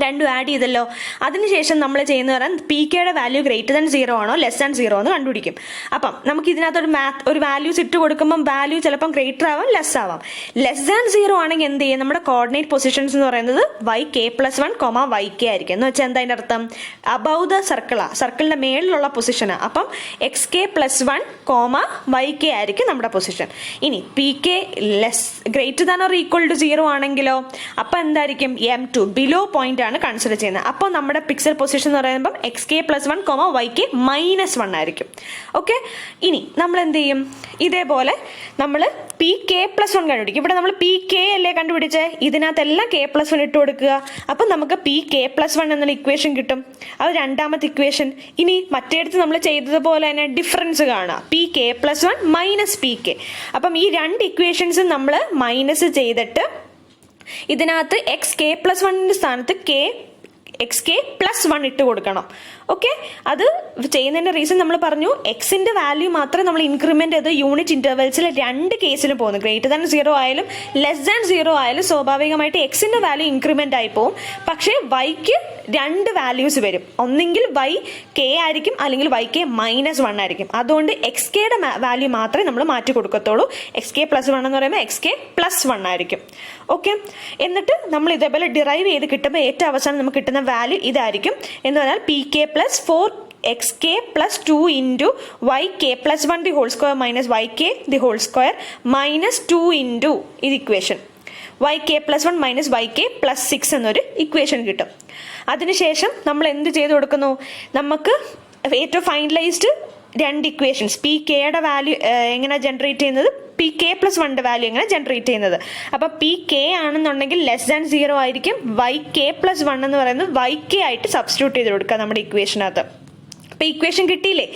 രണ്ടും ആഡ് ചെയ്തല്ലോ. അതിനുശേഷം നമ്മൾ ചെയ്യുന്ന പറയാൻ PKയുടെ വാല്യൂ >0 ആണോ <0 എന്ന് കണ്ടുപിടിക്കും. അപ്പം നമുക്ക് ഇതിനകത്തൊരു ഒരു വാല്യൂസ് ഇട്ട് കൊടുക്കുമ്പോൾ വാല്യൂ ചിലപ്പം ഗ്രേറ്റർ ആവാം, ലെസ് ആവാം. <0 ആണെങ്കിൽ എന്ത് ചെയ്യും, നമ്മുടെ കോർഡിനേറ്റ് പൊസിഷൻസ് എന്ന് പറയുന്നത് yk+1, yk ആയിരിക്കും. എന്ന് വെച്ചാൽ എന്താ അതിൻ്റെ അർത്ഥം, അബവ് ദ സർക്കിളിന്റെ മേളിലുള്ള പൊസിഷനാണ്. അപ്പം xk+1, yk ആയിരിക്കും നമ്മുടെ പൊസിഷൻ. ഇനി PK > 0 ആണെങ്കിലോ അപ്പം എന്തായിരിക്കും, M2 ബിലോ പോയിന്റ് ആണ് കൺസിഡർ ചെയ്യുന്നത്. അപ്പോൾ നമ്മുടെ പിക്സൽ പൊസിഷൻ എന്ന് പറയുമ്പോൾ xk+1, yk -1 ആയിരിക്കും. ഓക്കെ, ഇനി നമ്മൾ എന്ത് ചെയ്യും, ഇതേപോലെ നമ്മൾ PK+1 കണ്ടുപിടിക്കും. ഇവിടെ നമ്മൾ PK അല്ലേ കണ്ടുപിടിച്ചേ, ഇതിനകത്തെല്ലാം k+1 ഇട്ട് കൊടുക്കുക. അപ്പം നമുക്ക് PK+1 എന്നുള്ള ഇക്വേഷൻ കിട്ടും. അത് രണ്ടാമത്തെ ഇക്വേഷൻ. ഇനി മറ്റേടത്ത് നമ്മൾ ചെയ്തതുപോലെ തന്നെ ഡിഫറൻസ് കാണാം, PK+1 - PK. അപ്പം ഈ രണ്ട് ഇക്വേഷൻസും നമ്മൾ മൈനസ് ചെയ്തിട്ട് ഇതിനകത്ത് xk+1 സ്ഥാനത്ത് xk+1 ഇട്ട് കൊടുക്കണം. ഓക്കെ, അത് ചെയ്യുന്നതിൻ്റെ റീസൺ നമ്മൾ പറഞ്ഞു, എക്സിൻ്റെ വാല്യൂ മാത്രമേ നമ്മൾ ഇൻക്രിമെൻ്റ് ചെയ്ത് യൂണിറ്റ് ഇൻ്റർവെൽസിൽ രണ്ട് കേസിലും പോകുന്നു. >0 ആയാലും <0 ആയാലും സ്വാഭാവികമായിട്ട് എക്സിൻ്റെ വാല്യൂ ഇൻക്രിമെൻ്റ് ആയി പോകും. പക്ഷേ വൈക്ക് രണ്ട് വാല്യൂസ് വരും, ഒന്നെങ്കിൽ yk ആയിരിക്കും അല്ലെങ്കിൽ yk -1 ആയിരിക്കും. അതുകൊണ്ട് xkയുടെ വാല്യൂ മാത്രമേ നമ്മൾ മാറ്റി കൊടുക്കത്തുള്ളൂ. xk+1 എന്ന് പറയുമ്പോൾ xk+1 ആയിരിക്കും. ഓക്കെ, എന്നിട്ട് നമ്മൾ ഇതേപോലെ ഡിറൈവ് ചെയ്ത് കിട്ടുമ്പോൾ ഏറ്റവും അവസാനം നമുക്ക് കിട്ടുന്ന വാല്യൂ ഇതായിരിക്കും. എന്ന് പറഞ്ഞാൽ PK+4 xk+2 × yk+1 2 - yk2 -2 ഇത് ഇക്വേഷൻ. yk+1 മൈനസ് yk+6 എന്നൊരു ഇക്വേഷൻ കിട്ടും. അതിനുശേഷം നമ്മൾ എന്ത് ചെയ്ത് കൊടുക്കുന്നു, നമുക്ക് ഏറ്റവും ഫൈനലൈസ്ഡ് രണ്ട് ഇക്വേഷൻസ് പി കെയുടെ വാല്യൂ എങ്ങനെ ജനറേറ്റ് ചെയ്യുന്നത്, pk+1 വാല്യൂ എങ്ങനെ ജനറേറ്റ് ചെയ്യുന്നത്. അപ്പോൾ pk ആണെന്നുണ്ടെങ്കിൽ <0 ആയിരിക്കും. yk+1 എന്ന് പറയുന്നത് yk ആയിട്ട് സബ്സ്റ്റിറ്റ്യൂട്ട് ചെയ്ത് കൊടുക്കുക നമ്മുടെ ഇക്വേഷനകത്ത്. അപ്പോൾ ഇക്വേഷൻ കിട്ടിയില്ലേ,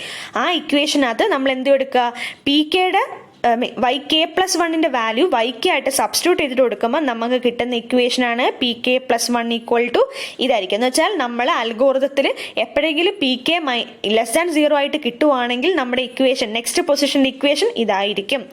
ആ ഇക്വേഷനകത്ത് നമ്മൾ എന്ത് കൊടുക്കുക, pkയുടെ yk+1 വാല്യൂ yk ആയിട്ട് സബ്സ്റ്റിറ്റ്യൂട്ട് ചെയ്തിട്ട് കൊടുക്കുമ്പോൾ നമുക്ക് കിട്ടുന്ന ഇക്വേഷനാണ് pk+1 = ഇതായിരിക്കും. എന്ന് വെച്ചാൽ നമ്മൾ അൽഗോരിതത്തിൽ എപ്പോഴെങ്കിലും pk <0 ആയിട്ട് കിട്ടുവാണെങ്കിൽ നമ്മുടെ ഇക്വേഷൻ നെക്സ്റ്റ് പൊസിഷൻ ഇക്വേഷൻ ഇതായിരിക്കും.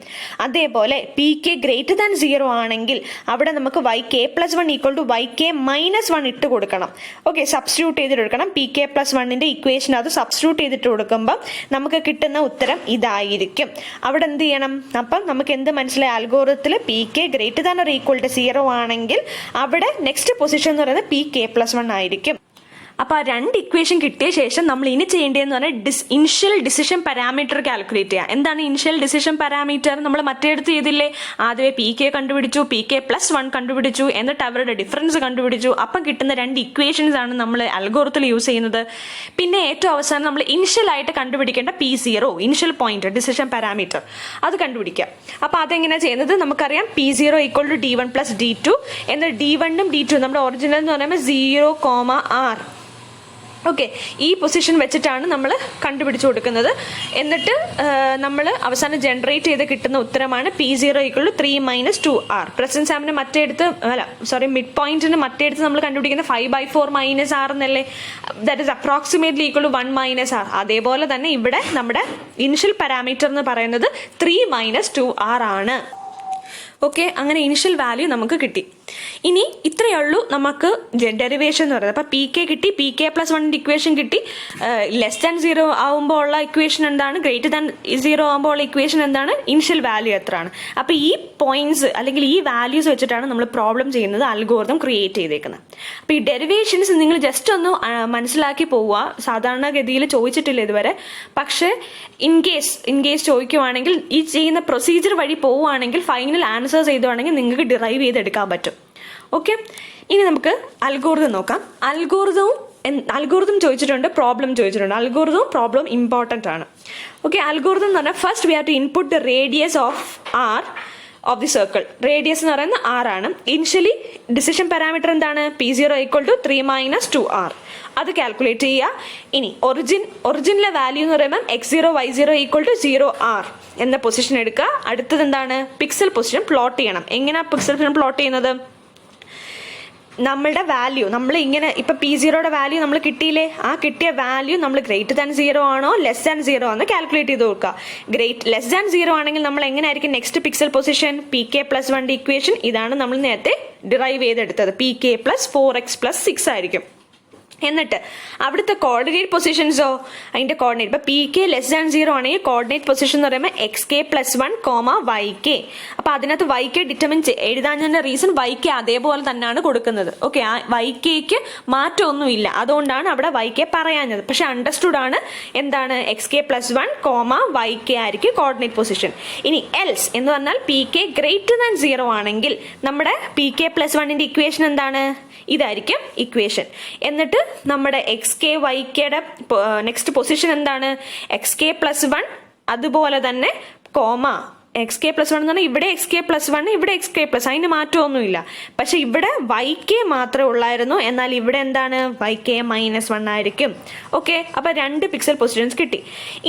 അതേപോലെ pk <0 ആണെങ്കിൽ അവിടെ നമുക്ക് yk+1 = yk-1 ഇട്ട് കൊടുക്കണം. ഓക്കെ, സബ്സ്റ്റിറ്റ്യൂട്ട് ചെയ്തിട്ട് കൊടുക്കണം. pk+1 ഇക്വേഷൻ അത് സബ്സ്റ്റിറ്റ്യൂട്ട് ചെയ്തിട്ട് കൊടുക്കുമ്പോൾ നമുക്ക് കിട്ടുന്ന ഉത്തരം ഇതായിരിക്കും. അവിടെ എന്ത് ചെയ്യണം, അപ്പം നമുക്ക് എന്ത് മനസ്സിലായി, അൽഗോരിതത്തിൽ pk > 0 ആണെങ്കിൽ അവിടെ നെക്സ്റ്റ് പൊസിഷൻ എന്ന് പറയുന്നത് pk+1 ആയിരിക്കും. അപ്പോൾ ആ രണ്ട് ഇക്വേഷൻ കിട്ടിയ ശേഷം നമ്മൾ ഇനി ചെയ്യേണ്ടതെന്ന് പറഞ്ഞാൽ ഇനിഷ്യൽ ഡിസിഷൻ പാരാമീറ്റർ കാൽക്കുലേറ്റ് ചെയ്യുക. എന്താണ് ഇനിഷ്യൽ ഡിസിഷൻ പാരാമീറ്റർ? നമ്മൾ മറ്റേടത്ത് ചെയ്തില്ലേ, ആദ്യമേ pk കണ്ടുപിടിച്ചു, pk+1 കണ്ടുപിടിച്ചു, എന്നിട്ട് അവരുടെ ഡിഫറൻസ് കണ്ടുപിടിച്ചു. അപ്പം കിട്ടുന്ന രണ്ട് ഇക്വേഷൻസ് ആണ് നമ്മൾ അൽഗോരിതത്തിൽ യൂസ് ചെയ്യുന്നത്. പിന്നെ ഏറ്റവും അവസാനം നമ്മൾ ഇനിഷ്യൽ ആയിട്ട് കണ്ടുപിടിക്കേണ്ട p0 initial point decision parameter അത് കണ്ടുപിടിക്കുക. അപ്പോൾ അതെങ്ങനെയാണ് ചെയ്യുന്നത്, നമുക്കറിയാം p0 = d1 + d2 എന്ന്. d1 ഉം d2 നമ്മുടെ ഒറിജിനൽ എന്ന് പറയുമ്പോൾ 0, r. ഓക്കെ, ഈ പൊസിഷൻ വെച്ചിട്ടാണ് നമ്മൾ കണ്ടുപിടിച്ചു കൊടുക്കുന്നത്. എന്നിട്ട് നമ്മൾ അവസാനം ജനറേറ്റ് ചെയ്ത് കിട്ടുന്ന ഉത്തരമാണ് p0 = 3 - 2r. പ്രസന്റ് സാമിന് മിഡ് പോയിന്റിന് മറ്റേടുത്ത് നമ്മൾ കണ്ടുപിടിക്കുന്ന 5/4 - r എന്നല്ലേ, ദാറ്റ് ഇസ് അപ്രോക്സിമേറ്റ്ലി = 1 - r. അതേപോലെ തന്നെ ഇവിടെ നമ്മുടെ ഇനിഷ്യൽ പാരാമീറ്റർ എന്ന് പറയുന്നത് 3 - 2r ആണ്. ഓക്കെ, അങ്ങനെ ഇനിഷ്യൽ വാല്യൂ നമുക്ക് കിട്ടി. ഇനി ഇത്രയേ ഉള്ളൂ നമുക്ക് ഡെറിവേഷൻ എന്ന് പറയുന്നത്. അപ്പോൾ pk കിട്ടി, pk+1 ഇക്വേഷൻ കിട്ടി. <0 ആവുമ്പോൾ ഉള്ള ഇക്വേഷൻ എന്താണ്, <0 ആവുമ്പോൾ ഉള്ള ഇക്വേഷൻ എന്താണ്, ഇനിഷ്യൽ വാല്യൂ എത്രയാണ്. അപ്പോൾ ഈ പോയിന്റ്സ് അല്ലെങ്കിൽ ഈ വാല്യൂസ് വെച്ചിട്ടാണ് നമ്മൾ പ്രോബ്ലം ചെയ്യുന്നത്, അൽഗോരിതം ക്രിയേറ്റ് ചെയ്തേക്കുന്നത്. അപ്പോൾ ഈ ഡെറിവേഷൻസ് നിങ്ങൾ ജസ്റ്റ് ഒന്ന് മനസ്സിലാക്കി പോവുക. സാധാരണഗതിയിൽ ചോദിച്ചിട്ടില്ല ഇതുവരെ, പക്ഷേ ഇൻ കേസ് ചോദിക്കുവാണെങ്കിൽ ഈ ചെയ്യുന്ന പ്രൊസീജിയർ വഴി പോവുകയാണെങ്കിൽ ഫൈനൽ ആൻസേഴ്സ് ചെയ്തുവാണെങ്കിൽ നിങ്ങൾക്ക് ഡിറൈവ് ചെയ്തെടുക്കാൻ പറ്റും. ഓക്കെ, ഇനി നമുക്ക് അൽഗോരിതം നോക്കാം. അൽഗോരിതം ചോദിച്ചിട്ടുണ്ട്, പ്രോബ്ലം ചോദിച്ചിട്ടുണ്ട്. അൽഗോരിതവും പ്രോബ്ലം ഇമ്പോർട്ടൻ്റ് ആണ്. ഓക്കെ, അൽഗോരിതം എന്ന് പറഞ്ഞാൽ first we have to input the radius of R of the circle. Radius എന്ന് പറയുന്നത് r ആണ്. ഇനിഷ്യലി ഡിസിഷൻ പാരാമീറ്റർ എന്താണ്, p0 = 3 - 2r. അത് കാൽക്കുലേറ്റ് ചെയ്യുക. ഇനി ഒറിജിനിലെ വാല്യൂ എന്ന് പറയുമ്പോൾ x0 y0 = 0r എന്ന പൊസിഷൻ എടുക്കുക. അടുത്തത് എന്താണ്, പിക്സൽ പൊസിഷൻ പ്ലോട്ട് ചെയ്യണം. എങ്ങനെയാണ് പിക്സൽ പൊസിഷൻ പ്ലോട്ട് ചെയ്യുന്നത്, നമ്മളുടെ വാല്യൂ നമ്മൾ ഇങ്ങനെ ഇപ്പം p0യുടെ വാല്യൂ നമ്മൾ കിട്ടിയില്ലേ, ആ കിട്ടിയ വാല്യൂ നമ്മൾ <0 ആണോ <0 ആണോ കാൽക്കുലേറ്റ് ചെയ്ത് നോക്കുക. <0 ആണെങ്കിൽ നമ്മൾ എങ്ങനെയായിരിക്കും next pixel position, pk+1 equation ഇതാണ് നമ്മൾ നേരത്തെ ഡിറൈവ് ചെയ്തെടുത്തത്, pk + 4x+6 ആയിരിക്കും. എന്നിട്ട് അവിടുത്തെ കോർഡിനേറ്റ് പൊസിഷൻസോ, അതിന്റെ കോർഡിനേറ്റ് ഇപ്പൊ pk <0 ആണെങ്കിൽ കോർഡിനേറ്റ് പൊസിഷൻ എന്ന് പറയുമ്പോൾ xk+1, yk. അപ്പൊ അതിനകത്ത് yk ഡിറ്റർമിൻ എഴുതാഞ്ഞതിന്റെ റീസൺ yk അതേപോലെ തന്നെയാണ് കൊടുക്കുന്നത്. ഓക്കെ, ആ yk മാറ്റമൊന്നുമില്ല, അതുകൊണ്ടാണ് അവിടെ yk പറയാഞ്ഞത്. പക്ഷെ അണ്ടർസ്റ്റുഡ് ആണ് എന്താണ്, xk+1, yk ആയിരിക്കും കോർഡിനേറ്റ് പൊസിഷൻ. ഇനി എൽസ് എന്ന് പറഞ്ഞാൽ pk <0 ആണെങ്കിൽ നമ്മുടെ pk+1 ഇക്വേഷൻ എന്താണ്, ഇതായിരിക്കും ഇക്വേഷൻ. എന്നിട്ട് നമ്മുടെ xk/yk നെക്സ്റ്റ് പൊസിഷൻ എന്താണ്, xk+1 അതുപോലെ തന്നെ xk+1 എന്ന് പറഞ്ഞാൽ ഇവിടെ xk+1 ഇവിടെ xk+, അതിന് മാറ്റമൊന്നുമില്ല. പക്ഷെ ഇവിടെ yk മാത്രമേ ഉള്ളായിരുന്നു, എന്നാൽ ഇവിടെ എന്താണ്, yk-1 ആയിരിക്കും. ഓക്കെ, അപ്പൊ രണ്ട് പിക്സൽ പൊസിഷൻസ് കിട്ടി.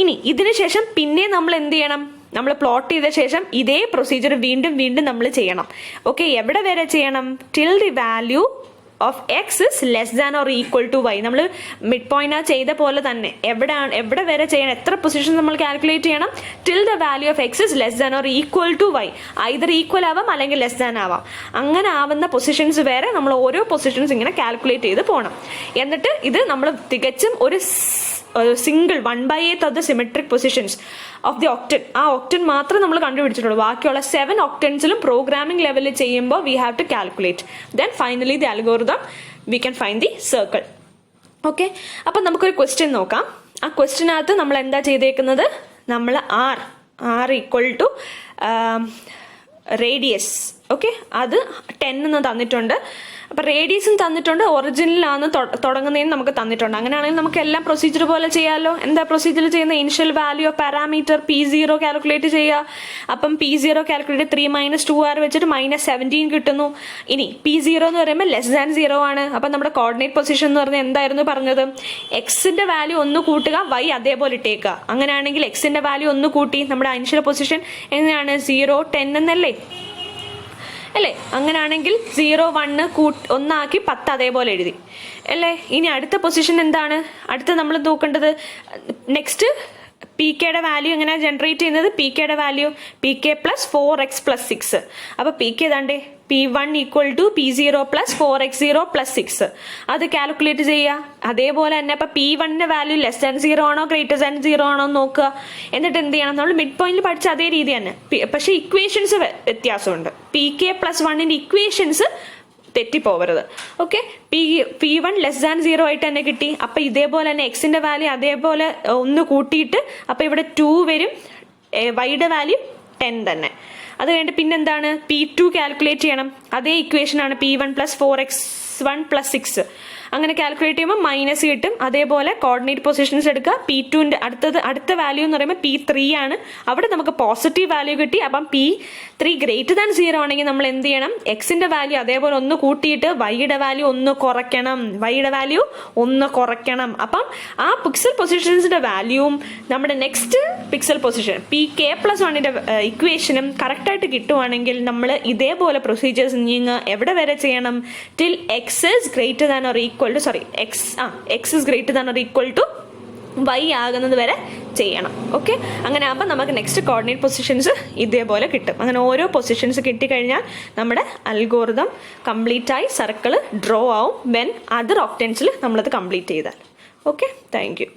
ഇനി ഇതിന് ശേഷം പിന്നെ നമ്മൾ എന്ത് ചെയ്യണം, നമ്മൾ പ്ലോട്ട് ചെയ്ത ശേഷം ഇതേ പ്രൊസീജിയർ വീണ്ടും നമ്മൾ ചെയ്യണം. ഓക്കെ, എവിടെ വരെ ചെയ്യണം, till the value of X is < y. നമ്മൾ മിഡ് പോയിന്റ് ചെയ്ത പോലെ തന്നെ എവിടെ വരെ ചെയ്യണം, എത്ര പൊസിഷൻ നമ്മൾ കാൽക്കുലേറ്റ് ചെയ്യണം, till the value of X is < y. Either equal ആവാം അല്ലെങ്കിൽ <, ആവാം. അങ്ങനെ ആവുന്ന പൊസിഷൻസ് വരെ നമ്മൾ ഓരോ പൊസിഷൻസ് ഇങ്ങനെ കാൽക്കുലേറ്റ് ചെയ്ത് പോകണം. എന്നിട്ട് ഇത് നമ്മൾ തികച്ചും ഒരു single 1/8 of the symmetric positions of the octant, ആ ഒക്ടൻ മാത്രം നമ്മൾ കണ്ടുപിടിച്ചിട്ടുള്ളൂ. ബാക്കിയുള്ള 7 ഒക്ടൻസിലും പ്രോഗ്രാമിംഗ് ലെവലിൽ ചെയ്യുമ്പോൾ we have to calculate. Then finally the algorithm we can find the circle. Okay, അപ്പം നമുക്കൊരു ക്വസ്റ്റ്യൻ നോക്കാം. ആ ക്വസ്റ്റ്യനകത്ത് നമ്മൾ എന്താ ചെയ്തേക്കുന്നത്, നമ്മൾ r = റേഡിയസ് ഓക്കെ, അത് 10 എന്ന് തന്നിട്ടുണ്ട്. അപ്പം റേഡിയസും തന്നിട്ടുണ്ട്, ഒറിജിനലാണ് തുടങ്ങുന്നതിന് നമുക്ക് തന്നിട്ടുണ്ട്. അങ്ങനെയാണെങ്കിൽ നമുക്ക് എല്ലാം പ്രൊസീജിയർ പോലെ ചെയ്യാമല്ലോ. എന്താ പ്രൊസീജിയർ ചെയ്യുന്ന? Initial value of parameter P0 calculate ചെയ്യുക. അപ്പം P0 കാൽക്കുലേറ്റ് 3 - 2r വെച്ചിട്ട് -17 കിട്ടുന്നു. ഇനി P0 എന്ന് പറയുമ്പോൾ <0 ആണ്. അപ്പം നമ്മുടെ കോർഡിനേറ്റ് പൊസിഷൻ എന്ന് പറഞ്ഞാൽ എന്തായിരുന്നു പറഞ്ഞത്? എക്സിന്റെ വാല്യൂ 1 കൂട്ടുക, y അതേപോലെ ഇട്ടേക്കുക. അങ്ങനെയാണെങ്കിൽ എക്സിന്റെ വാല്യൂ 1 കൂട്ടി നമ്മുടെ ഇനിഷ്യൽ പൊസിഷൻ എങ്ങനെയാണ്? 0, 10 എന്നല്ലേ അല്ലേ? അങ്ങനെയാണെങ്കിൽ 0, 1 1 10 അതേപോലെ എഴുതി അല്ലേ? ഇനി അടുത്ത പൊസിഷൻ എന്താണ്? അടുത്ത നമ്മൾ നോക്കേണ്ടത് നെക്സ്റ്റ് PKയുടെ വാല്യൂ എങ്ങനെയാണ് ജനറേറ്റ് ചെയ്യുന്നത്? PKയുടെ വാല്യൂ PK + 4x + 6. അപ്പോൾ PK ഏതാണ്ട് P1 = P0 + 4x0 + 6. അത് കാൽക്കുലേറ്റ് ചെയ്യുക. അതേപോലെ തന്നെ അപ്പോൾ P1ന്റെ വാല്യൂ <0 ആണോ <0 ആണോ നോക്കുക. എന്നിട്ട് എന്ത് ചെയ്യണം? നമ്മൾ മിഡ് പോയിന്റിൽ പഠിച്ച അതേ രീതി തന്നെ, പക്ഷേ ഇക്വേഷൻസ് വ്യത്യാസമുണ്ട്. PK + 1ന്റെ ഇക്വേഷൻസ് തെറ്റിപ്പോവരുത്. ഓക്കെ, P1 <0 ആയിട്ട് തന്നെ കിട്ടി. അപ്പം ഇതേപോലെ തന്നെ എക്സിന്റെ വാല്യൂ അതേപോലെ 1 കൂട്ടിയിട്ട് അപ്പം ഇവിടെ 2 വരും, വൈയുടെ വാല്യൂ 10 തന്നെ. അത് കഴിഞ്ഞിട്ട് പിന്നെന്താണ്? P2 കാൽക്കുലേറ്റ് ചെയ്യണം. അതേ ഇക്വേഷനാണ് P1 + 4x1 + 6. അങ്ങനെ കാൽക്കുലേറ്റ് ചെയ്യുമ്പോൾ മൈനസ് കിട്ടും. അതേപോലെ കോർഡിനേറ്റ് പൊസിഷൻസ് എടുക്കുക. P2ന്റെ അടുത്ത വാല്യൂ എന്ന് പറയുമ്പോൾ P3 ആണ്. അവിടെ നമുക്ക് പോസിറ്റീവ് വാല്യൂ കിട്ടി. അപ്പം P3 <0 ആണെങ്കിൽ നമ്മൾ എന്ത് ചെയ്യണം? എക്സിന്റെ വാല്യൂ അതേപോലെ 1 കൂട്ടിയിട്ട് വൈയുടെ വാല്യൂ 1 കുറയ്ക്കണം. അപ്പം ആ പിക്സൽ പൊസിഷൻസിന്റെ വാല്യൂവും നമ്മുടെ നെക്സ്റ്റ് പിക്സൽ പൊസിഷൻ PK + 1ന്റെ ഇക്വേഷനും കറക്റ്റായിട്ട് കിട്ടുവാണെങ്കിൽ നമ്മൾ ഇതേപോലെ പ്രൊസീജിയേഴ്സ് എവിടെ വരെ ചെയ്യണം? Till x is greater than or equal to x is greater than or equal to y ആകുന്നത് വരെ ചെയ്യണം. ഓക്കെ, അങ്ങനെ ആകുമ്പോൾ നമുക്ക് നെക്സ്റ്റ് കോർഡിനേറ്റ് പൊസിഷൻസ് ഇതേപോലെ കിട്ടും. അങ്ങനെ ഓരോ പൊസിഷൻസ് കിട്ടിക്കഴിഞ്ഞാൽ നമ്മുടെ അൽഗോറിതം കംപ്ലീറ്റ് ആയി സർക്കിൾ ഡ്രോ ആവും വെൻ അതർ ഒക്ടൻസിൽ നമ്മളത് കംപ്ലീറ്റ് ചെയ്താൽ. Okay, thank you.